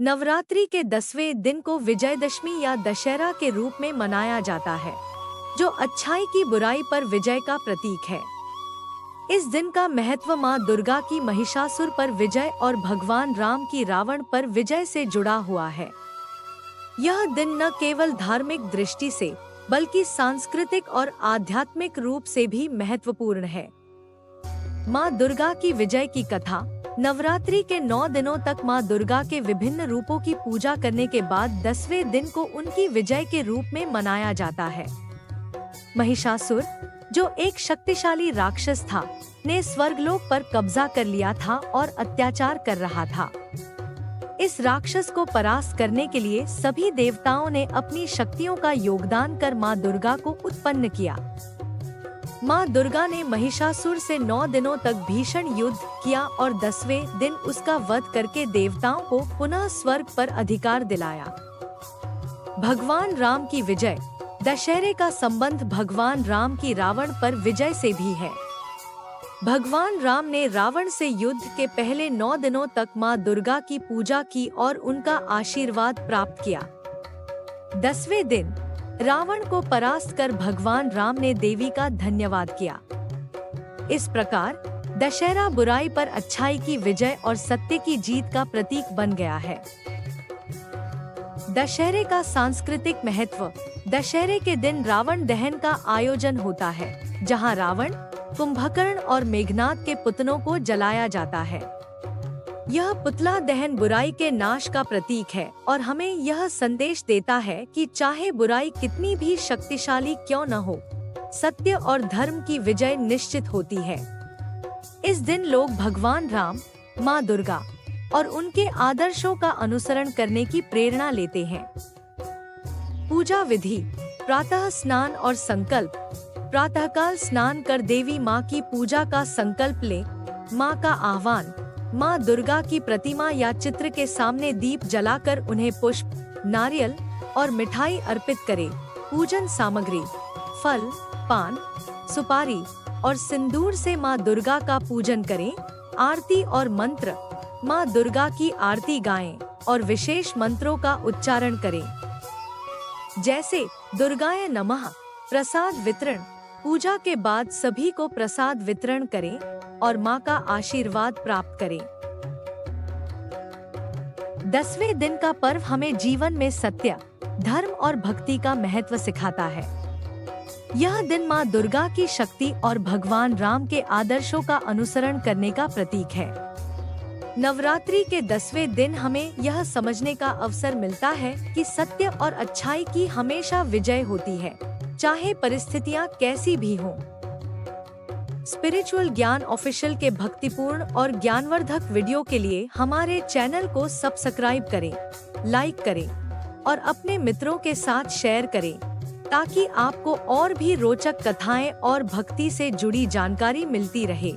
नवरात्रि के 10वें दिन को विजयदशमी या दशहरा के रूप में मनाया जाता है, जो अच्छाई की बुराई पर विजय का प्रतीक है। इस दिन का महत्व मां दुर्गा की महिषासुर पर विजय और भगवान राम की रावण पर विजय से जुड़ा हुआ है। यह दिन न केवल धार्मिक दृष्टि से बल्कि सांस्कृतिक और आध्यात्मिक रूप से भी महत्वपूर्ण है। मां दुर्गा की विजय की कथा। नवरात्रि के 9 दिनों तक मां दुर्गा के विभिन्न रूपों की पूजा करने के बाद 10वें दिन को उनकी विजय के रूप में मनाया जाता है। महिषासुर, जो एक शक्तिशाली राक्षस था, ने स्वर्गलोक पर कब्जा कर लिया था और अत्याचार कर रहा था। इस राक्षस को परास्त करने के लिए सभी देवताओं ने अपनी शक्तियों का योगदान कर मां दुर्गा को उत्पन्न किया। मां दुर्गा ने महिषासुर से 9 दिनों तक भीषण युद्ध किया और 10वें दिन उसका वध करके देवताओं को पुनः स्वर्ग पर अधिकार दिलाया। भगवान राम की विजय। दशहरे का संबंध भगवान राम की रावण पर विजय से भी है। भगवान राम ने रावण से युद्ध के पहले 9 दिनों तक मां दुर्गा की पूजा की और उनका आशीर्वाद प्राप्त किया। 10वें दिन रावण को परास्त कर भगवान राम ने देवी का धन्यवाद किया। इस प्रकार दशहरा बुराई पर अच्छाई की विजय और सत्य की जीत का प्रतीक बन गया है। दशहरे का सांस्कृतिक महत्व। दशहरे के दिन रावण दहन का आयोजन होता है, जहां रावण, कुंभकर्ण और मेघनाद के पुतलों को जलाया जाता है। यह पुतला दहन बुराई के नाश का प्रतीक है और हमें यह संदेश देता है कि चाहे बुराई कितनी भी शक्तिशाली क्यों न हो, सत्य और धर्म की विजय निश्चित होती है। इस दिन लोग भगवान राम, मां दुर्गा और उनके आदर्शों का अनुसरण करने की प्रेरणा लेते हैं। पूजा विधि। प्रातः स्नान और संकल्प। प्रातःकाल स्नान कर देवी माँ की पूजा का संकल्प ले। माँ का आह्वान। माँ दुर्गा की प्रतिमा या चित्र के सामने दीप जलाकर उन्हें पुष्प, नारियल और मिठाई अर्पित करें। पूजन सामग्री। फल, पान, सुपारी और सिंदूर से माँ दुर्गा का पूजन करें। आरती और मंत्र। माँ दुर्गा की आरती गाएं और विशेष मंत्रों का उच्चारण करें, जैसे दुर्गाय नमः। प्रसाद वितरण। पूजा के बाद सभी को प्रसाद वितरण करें और मां का आशीर्वाद प्राप्त करें। 10वें दिन का पर्व हमें जीवन में सत्य, धर्म और भक्ति का महत्व सिखाता है। यह दिन मां दुर्गा की शक्ति और भगवान राम के आदर्शों का अनुसरण करने का प्रतीक है। नवरात्रि के 10वें दिन हमें यह समझने का अवसर मिलता है कि सत्य और अच्छाई की हमेशा विजय होती है, चाहे परिस्थितियां कैसी भी हों। स्पिरिचुअल ज्ञान ऑफिशियल के भक्तिपूर्ण और ज्ञानवर्धक वीडियो के लिए हमारे चैनल को सब्सक्राइब करें, लाइक करें और अपने मित्रों के साथ शेयर करें, ताकि आपको और भी रोचक कथाएं और भक्ति से जुड़ी जानकारी मिलती रहे।